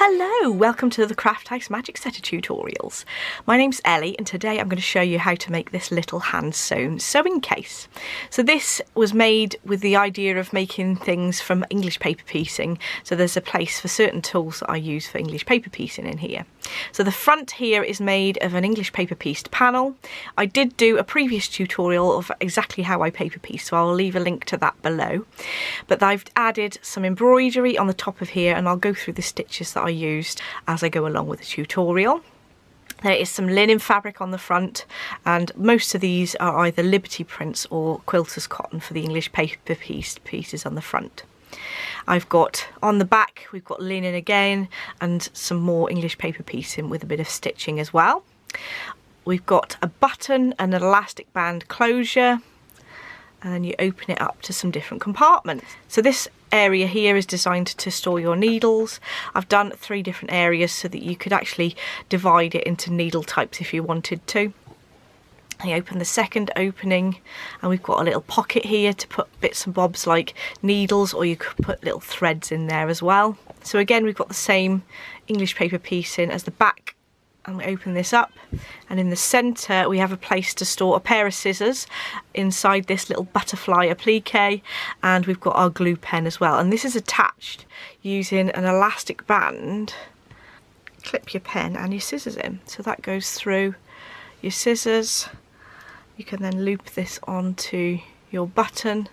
Hello, welcome to the Craft House Magic Setter tutorials. My name's Ellie and today I'm going to show you how to make this little hand sewn sewing case. So this was made with the idea of making things from English paper piecing. So there's a place for certain tools that I use for English paper piecing in here. So the front here is made of an English paper pieced panel. I did do a previous tutorial of exactly how I paper piece, so I'll leave a link to that below. But I've added some embroidery on the top of here and I'll go through the stitches that I used as I go along with the tutorial. There is some linen fabric on the front and most of these are either Liberty prints or quilter's cotton for the English paper pieces on the front. I've got on the back, we've got linen again and some more English paper piecing with a bit of stitching as well. We've got a button and an elastic band closure, and then you open it up to some different compartments. So this area here is designed to store your needles. I've done 3 different areas so that you could actually divide it into needle types if you wanted to. You open the second opening and we've got a little pocket here to put bits and bobs like needles, or you could put little threads in there as well. So again, we've got the same English paper piecing as the back. And we open this up and in the centre we have a place to store a pair of scissors inside this little butterfly applique, and we've got our glue pen as well, and this is attached using an elastic band. Clip your pen and your scissors in, so that goes through your scissors. You can then loop this onto your button,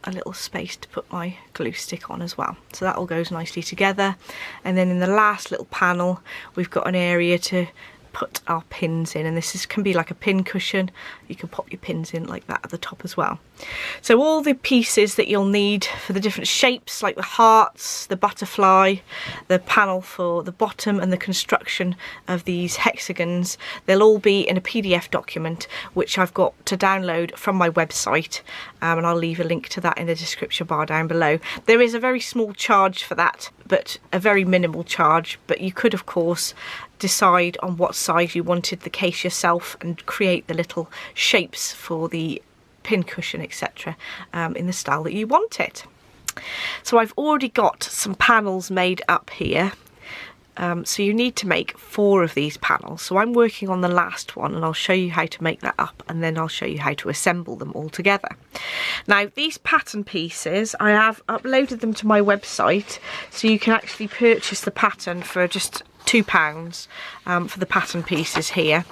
a little space to put my glue stick on as well, so that all goes nicely together. And then in the last little panel we've got an area to put our pins in, and this can be like a pin cushion. You can pop your pins in like that at the top as well. So all the pieces that you'll need for the different shapes, like the hearts, the butterfly, the panel for the bottom, and the construction of these hexagons, they'll all be in a PDF document which I've got to download from my website, and I'll leave a link to that in the description bar down below. There is a very small charge for that, but a very minimal charge, but you could of course decide on what size you wanted the case yourself and create the little shapes for the pin cushion, etc., in the style that you want it. So I've already got some panels made up here. So you need to make 4 of these panels. So I'm working on the last one and I'll show you how to make that up, and then I'll show you how to assemble them all together. Now these pattern pieces, I have uploaded them to my website, so you can actually purchase the pattern for just £2 for the pattern pieces here.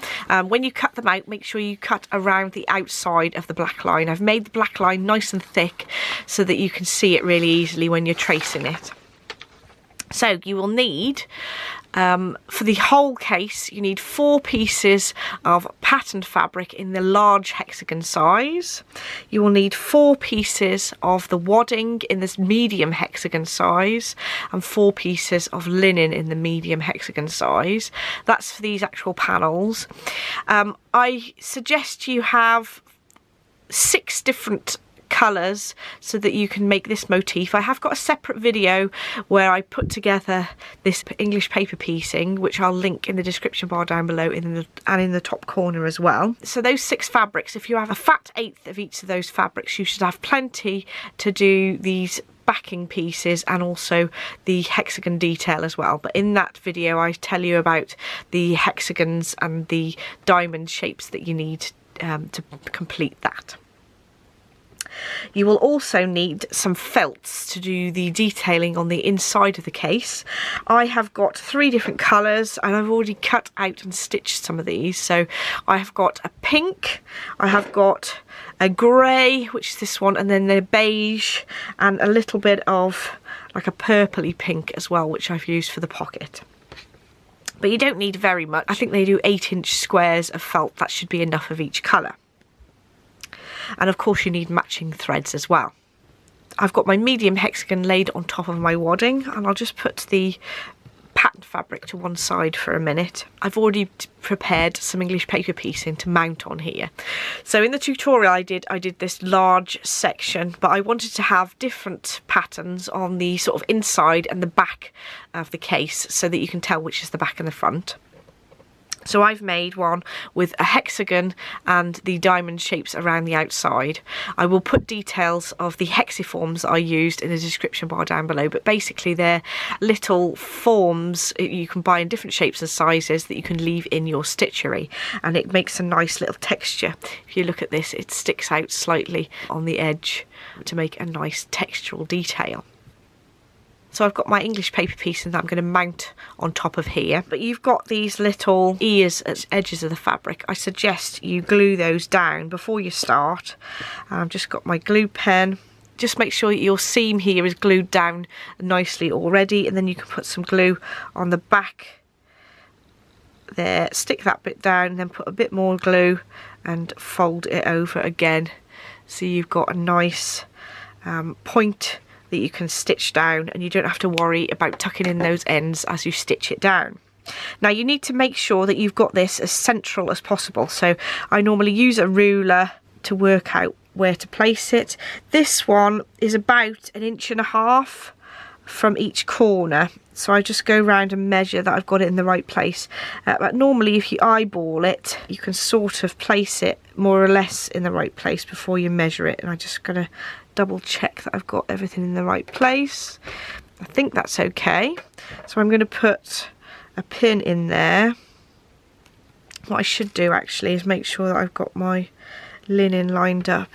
When you cut them out, make sure you cut around the outside of the black line. I've made the black line nice and thick so that you can see it really easily when you're tracing it. So you will need, for the whole case, you need 4 pieces of patterned fabric in the large hexagon size. You will need 4 pieces of the wadding in this medium hexagon size, and 4 pieces of linen in the medium hexagon size. That's for these actual panels. I suggest you have 6 different colours so that you can make this motif. I have got a separate video where I put together this English paper piecing, which I'll link in the description bar down below and in the top corner as well. So those 6 fabrics, if you have a fat 1/8 of each of those fabrics, you should have plenty to do these backing pieces and also the hexagon detail as well. But in that video I tell you about the hexagons and the diamond shapes that you need to complete that. You will also need some felts to do the detailing on the inside of the case. I have got 3 different colours and I've already cut out and stitched some of these. So I have got a pink, I have got a grey, which is this one, and then the beige, and a little bit of like a purpley pink as well, which I've used for the pocket. But you don't need very much. I think they do 8-inch squares of felt. That should be enough of each colour. And of course you need matching threads as well. I've got my medium hexagon laid on top of my wadding, and I'll just put the pattern fabric to one side for a minute. I've already prepared some English paper piecing to mount on here. So in the tutorial I did this large section, but I wanted to have different patterns on the sort of inside and the back of the case so that you can tell which is the back and the front. So I've made one with a hexagon and the diamond shapes around the outside. I will put details of the Hexiforms I used in the description bar down below, but basically they're little forms you can buy in different shapes and sizes that you can leave in your stitchery, and it makes a nice little texture. If you look at this, it sticks out slightly on the edge to make a nice textural detail. So I've got my English paper piece and that I'm going to mount on top of here. But you've got these little ears at the edges of the fabric. I suggest you glue those down before you start. I've just got my glue pen. Just make sure that your seam here is glued down nicely already, and then you can put some glue on the back there. Stick that bit down, then put a bit more glue and fold it over again. So you've got a nice point that you can stitch down, and you don't have to worry about tucking in those ends as you stitch it down. Now you need to make sure that you've got this as central as possible, so I normally use a ruler to work out where to place it. This one is about 1.5 inches from each corner, so I just go around and measure that I've got it in the right place. But normally if you eyeball it, you can sort of place it more or less in the right place before you measure it, and I'm just going to double check that I've got everything in the right place. I think that's okay, so I'm going to put a pin in there. What I should do actually is make sure that I've got my linen lined up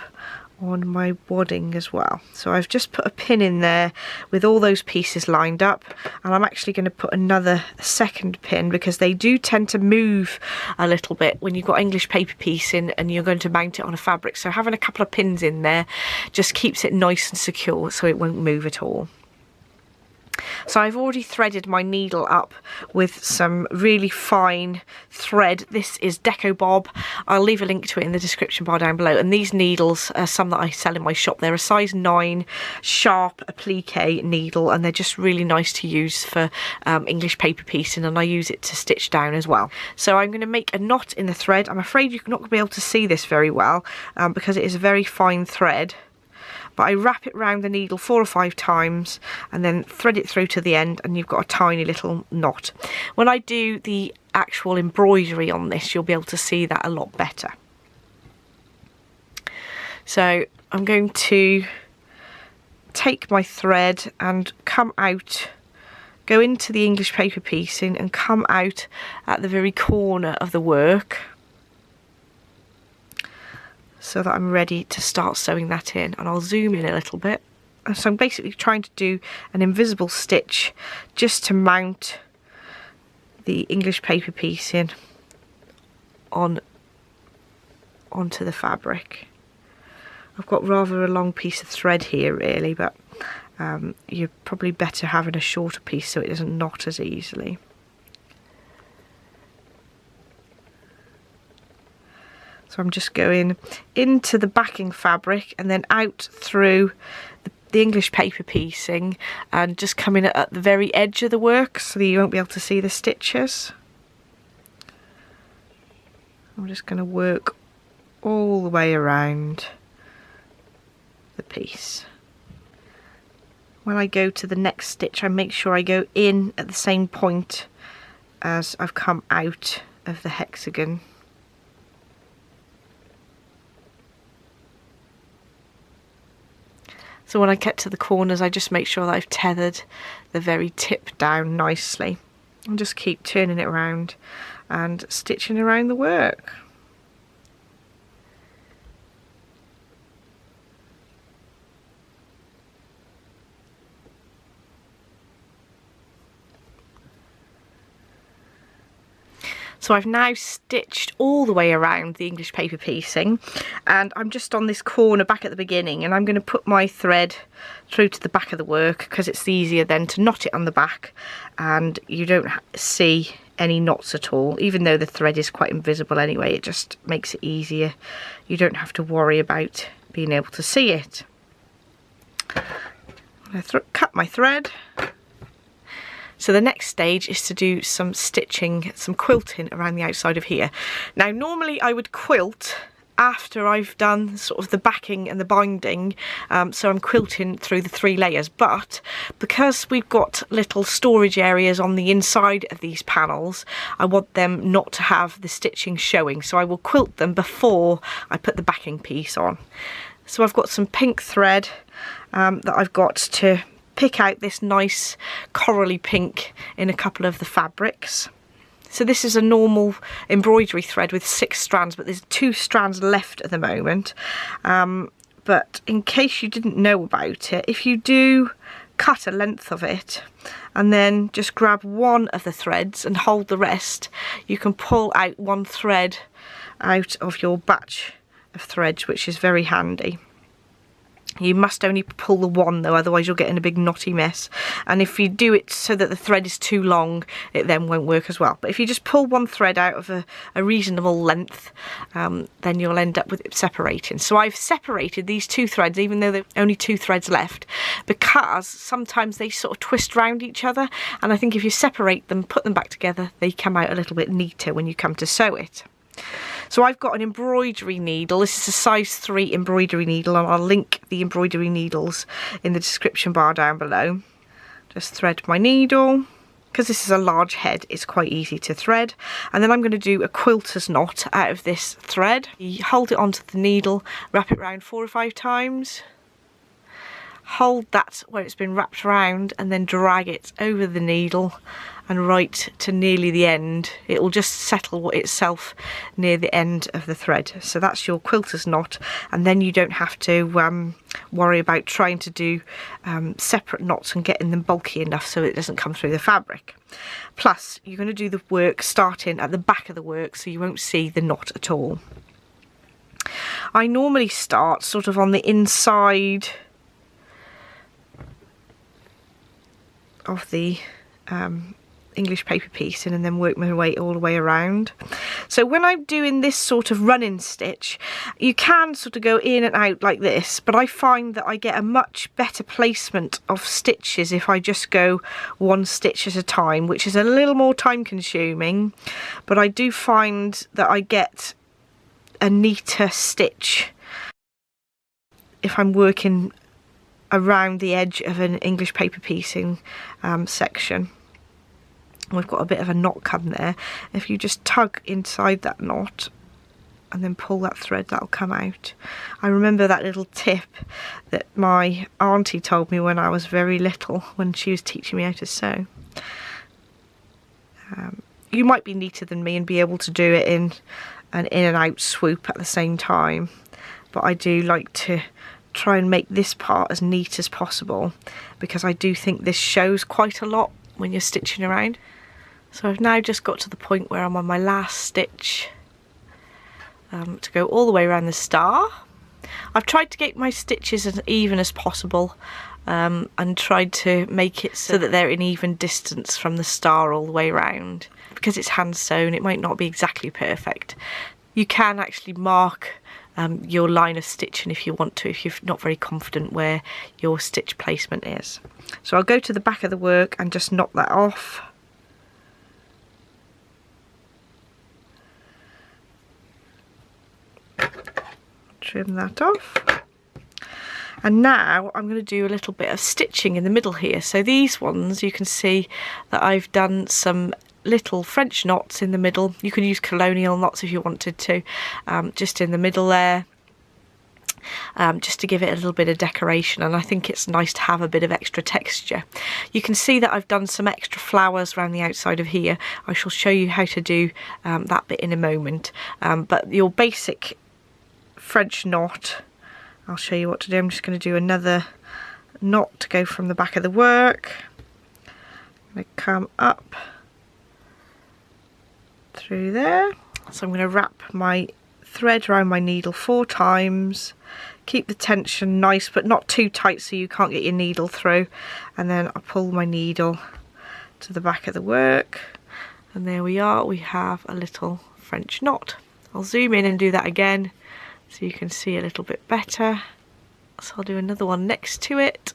on my wadding as well. So I've just put a pin in there with all those pieces lined up, and I'm actually going to put another second pin because they do tend to move a little bit when you've got English paper piece in and you're going to mount it on a fabric. So having a couple of pins in there just keeps it nice and secure so it won't move at all. So I've already threaded my needle up with some really fine thread. This is decobob. I'll leave a link to it in the description bar down below. And these needles are some that I sell in my shop. They're a size 9 sharp applique needle, and they're just really nice to use for English paper piecing, and I use it to stitch down as well. So I'm going to make a knot in the thread. I'm afraid you're not going to be able to see this very well because it is a very fine thread. But I wrap it around the needle 4 or 5 times and then thread it through to the end, and you've got a tiny little knot. When I do the actual embroidery on this, you'll be able to see that a lot better. So I'm going to take my thread and come out, go into the English paper piecing and come out at the very corner of the work, so that I'm ready to start sewing that in. And I'll zoom in a little bit. So I'm basically trying to do an invisible stitch just to mount the English paper piecing onto the fabric. I've got rather a long piece of thread here really, but you're probably better having a shorter piece so it doesn't knot as easily. So I'm just going into the backing fabric and then out through the English paper piecing and just coming at the very edge of the work so that you won't be able to see the stitches. I'm just going to work all the way around the piece. When I go to the next stitch, I make sure I go in at the same point as I've come out of the hexagon. So when I get to the corners, I just make sure that I've tethered the very tip down nicely. And just keep turning it around and stitching around the work. So I've now stitched all the way around the English paper piecing, and I'm just on this corner back at the beginning, and I'm going to put my thread through to the back of the work because it's easier then to knot it on the back and you don't see any knots at all. Even though the thread is quite invisible anyway, it just makes it easier. You don't have to worry about being able to see it. I'm going to cut my thread. So the next stage is to do some stitching, some quilting around the outside of here. Now normally I would quilt after I've done sort of the backing and the binding, so I'm quilting through the 3 layers, but because we've got little storage areas on the inside of these panels, I want them not to have the stitching showing, so I will quilt them before I put the backing piece on. So I've got some pink thread that I've got to pick out this nice corally pink in a couple of the fabrics. So this is a normal embroidery thread with 6 strands, but there's 2 strands left at the moment. But in case you didn't know about it, if you do cut a length of it and then just grab one of the threads and hold the rest, you can pull out 1 thread out of your batch of threads, which is very handy. You must only pull the 1 though, otherwise you'll get in a big knotty mess. And if you do it so that the thread is too long, it then won't work as well. But if you just pull 1 thread out of a reasonable length, then you'll end up with it separating. So I've separated these 2 threads, even though there are only 2 threads left, because sometimes they sort of twist round each other. And I think if you separate them, put them back together, they come out a little bit neater when you come to sew it. So I've got an embroidery needle. This is a size 3 embroidery needle, and I'll link the embroidery needles in the description bar down below. Just thread my needle. Because this is a large head, it's quite easy to thread. And then I'm going to do a quilter's knot out of this thread. You hold it onto the needle, wrap it round 4 or 5 times. Hold that where it's been wrapped around and then drag it over the needle and right to nearly the end. It will just settle itself near the end of the thread. So that's your quilter's knot, and then you don't have to worry about trying to do separate knots and getting them bulky enough so it doesn't come through the fabric. Plus you're going to do the work starting at the back of the work, so you won't see the knot at all. I normally start sort of on the inside of the English paper piece and then work my way all the way around. So when I'm doing this sort of running stitch, you can sort of go in and out like this, but I find that I get a much better placement of stitches if I just go 1 stitch at a time, which is a little more time consuming, but I do find that I get a neater stitch if I'm working around the edge of an English paper piecing section. We've got a bit of a knot come there. If you just tug inside that knot and then pull that thread, that'll come out. I remember that little tip that my auntie told me when I was very little, when she was teaching me how to sew. You might be neater than me and be able to do it in an in and out swoop at the same time, but I do like to try and make this part as neat as possible, because I do think this shows quite a lot when you're stitching around. So I've now just got to the point where I'm on my last stitch to go all the way around the star. I've tried to get my stitches as even as possible and tried to make it so that they're in even distance from the star all the way around. Because it's hand sewn, it might not be exactly perfect. You can actually mark your line of stitching if you want to, if you're not very confident where your stitch placement is. So I'll go to the back of the work and just knock that off. Trim that off. And now I'm going to do a little bit of stitching in the middle here. So these ones, you can see that I've done some little French knots in the middle. You could use colonial knots if you wanted to, just in the middle there, just to give it a little bit of decoration, and I think it's nice to have a bit of extra texture. You can see that I've done some extra flowers around the outside of here. I shall show you how to do that bit in a moment, but your basic French knot, I'll show you what to do. I'm just going to do another knot to go from the back of the work. I'm going to come up through there. So I'm going to wrap my thread around my needle 4 times, keep the tension nice but not too tight so you can't get your needle through, and then I pull my needle to the back of the work, and there we are, we have a little French knot. I'll zoom in and do that again so you can see a little bit better. So I'll do another one next to it.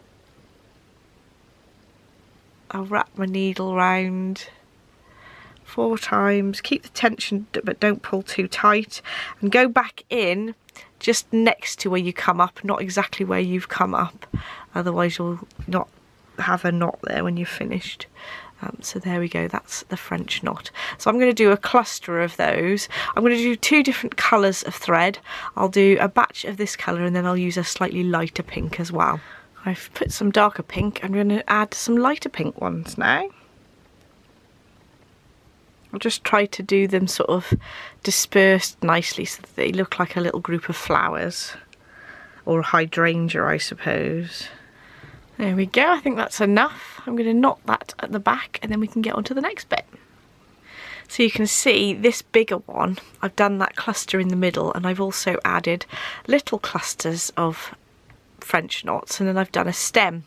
I'll wrap my needle round 4 times, keep the tension but don't pull too tight, and go back in just next to where you come up, not exactly where you've come up, otherwise you'll not have a knot there when you've finished. So there we go, that's the French knot. So I'm going to do a cluster of those. I'm going to do 2 different colours of thread. I'll do a batch of this colour and then I'll use a slightly lighter pink as well. I've put some darker pink. I'm going to add some lighter pink ones now. I'll just try to do them sort of dispersed nicely so that they look like a little group of flowers, or a hydrangea I suppose. There we go, I think that's enough. I'm going to knot that at the back and then we can get on to the next bit. So you can see this bigger one, I've done that cluster in the middle, and I've also added little clusters of French knots, and then I've done a stem.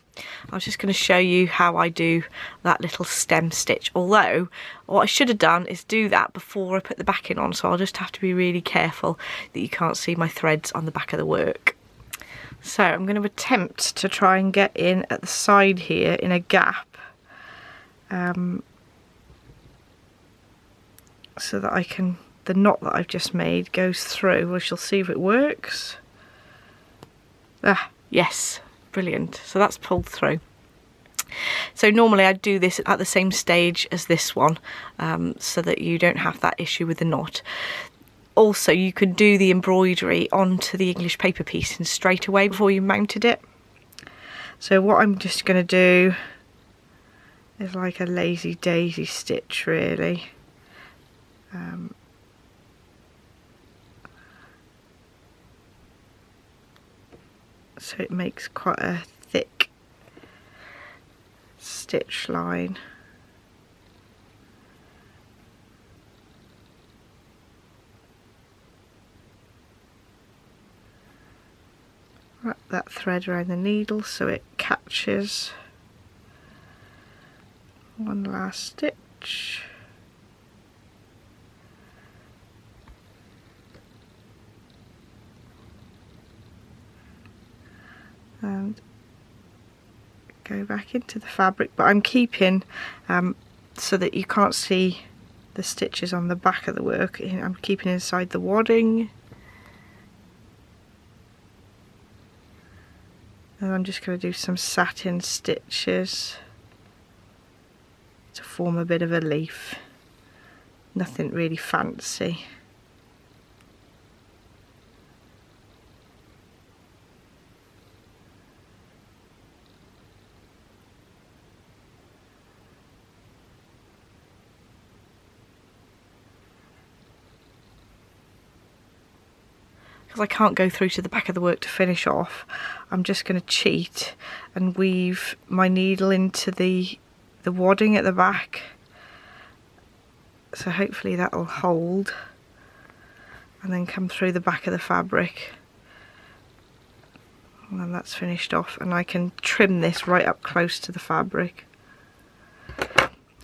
I was just going to show you how I do that little stem stitch, although what I should have done is do that before I put the backing on, so I'll just have to be really careful that you can't see my threads on the back of the work. So I'm going to attempt to try and get in at the side here in a gap, so that I can, the knot that I've just made goes through. We shall see if it works. Ah, yes, brilliant. So that's pulled through. So normally I'd do this at the same stage as this one, so that you don't have that issue with the knot. Also, you can do the embroidery onto the English paper piece and straight away before you mounted it. So what I'm just going to do is like a lazy daisy stitch really. So it makes quite a thick stitch line. Wrap that thread around the needle so it catches. One last stitch. And go back into the fabric, but I'm keeping so that you can't see the stitches on the back of the work. I'm keeping inside the wadding, and I'm just going to do some satin stitches to form a bit of a leaf. Nothing really fancy. Because I can't go through to the back of the work to finish off, I'm just going to cheat and weave my needle into the wadding at the back. So hopefully that'll hold, and then come through the back of the fabric. And then that's finished off, and I can trim this right up close to the fabric.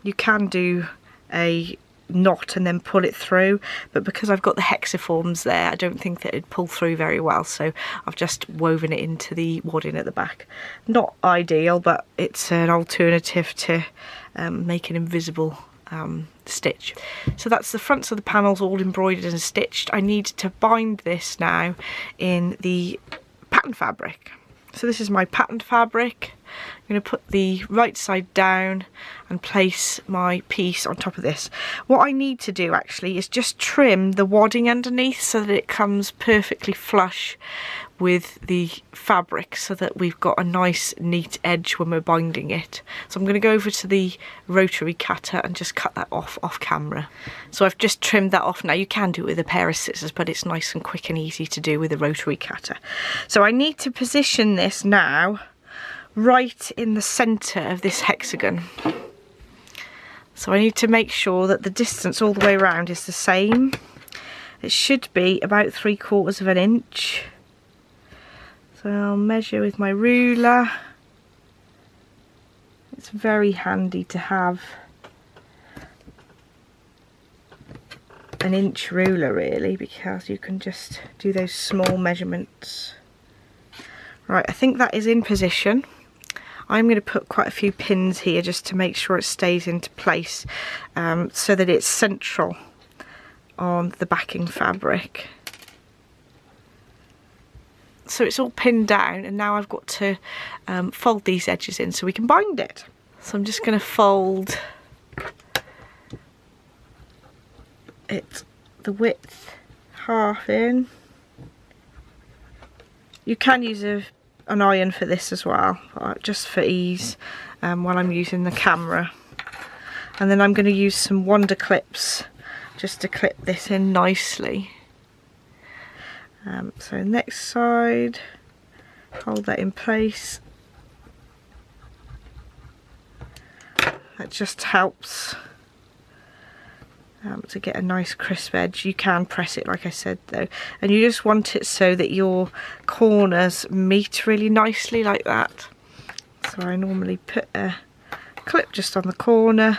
You can do a knot and then pull it through, but because I've got the Hexiforms there, I don't think that it'd pull through very well, so I've just woven it into the wadding at the back. Not ideal, but it's an alternative to make an invisible stitch. So that's the fronts of the panels all embroidered and stitched. I need to bind this now in the pattern fabric. So this is my patterned fabric. I'm going to put the right side down and place my piece on top of this. What I need to do actually is just trim the wadding underneath so that it comes perfectly flush with the fabric, so that we've got a nice neat edge when we're binding it. So I'm going to go over to the rotary cutter and just cut that off camera. So I've just trimmed that off now. You can do it with a pair of scissors, but it's nice and quick and easy to do with a rotary cutter. So I need to position this now right in the centre of this hexagon. So I need to make sure that the distance all the way around is the same. It should be about 3/4 of an inch. So I'll measure with my ruler. It's very handy to have an inch ruler really, because you can just do those small measurements. Right, I think that is in position. I'm going to put quite a few pins here just to make sure it stays into place, so that it's central on the backing fabric. So it's all pinned down, and now I've got to fold these edges in so we can bind it. So I'm just going to fold it the width half in. You can use an iron for this as well, just for ease while I'm using the camera. And then I'm going to use some Wonder clips just to clip this in nicely. So next side, hold that in place. That just helps to get a nice crisp edge. You can press it like I said though, and you just want it so that your corners meet really nicely like that. So I normally put a clip just on the corner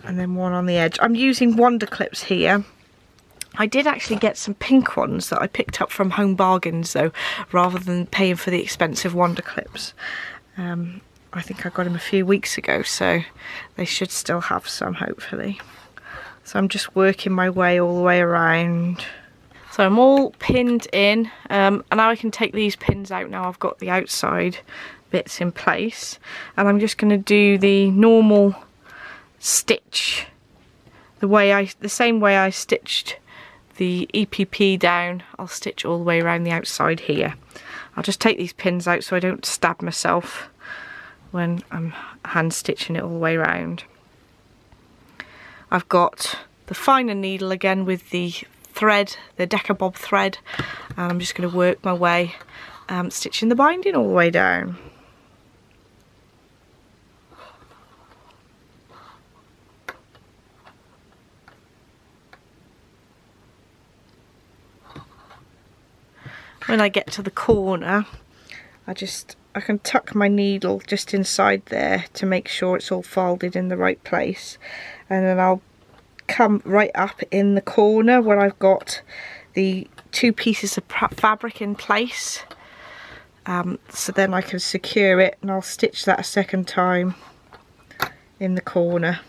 and then one on the edge. I'm using Wonder clips here. I did actually get some pink ones that I picked up from Home Bargains though, rather than paying for the expensive Wonder clips. I think I got them a few weeks ago, so they should still have some hopefully. So I'm just working my way all the way around. So I'm all pinned in, and now I can take these pins out now I've got the outside bits in place. And I'm just going to do the normal stitch, the same way I stitched the EPP down. I'll stitch all the way around the outside here. I'll just take these pins out so I don't stab myself when I'm hand stitching it all the way around. I've got the finer needle again with the thread, the decobob thread, and I'm just going to work my way stitching the binding all the way down. When I get to the corner, I can tuck my needle just inside there to make sure it's all folded in the right place, and then I'll come right up in the corner where I've got the two pieces of fabric in place, so then I can secure it, and I'll stitch that a second time in the corner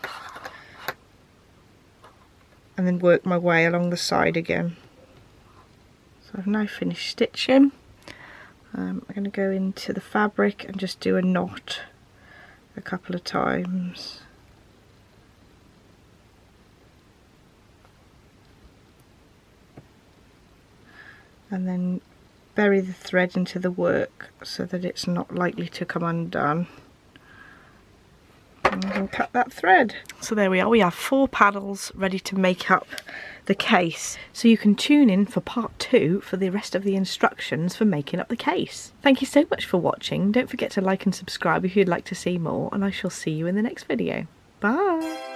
and then work my way along the side again. So I've now finished stitching. I'm going to go into the fabric and just do a knot a couple of times. And then bury the thread into the work so that it's not likely to come undone. And I can cut that thread. So there we are, we have 4 panels ready to make up the case. So you can tune in for part 2 for the rest of the instructions for making up the case. Thank you so much for watching. Don't forget to like and subscribe if you'd like to see more, and I shall see you in the next video. Bye!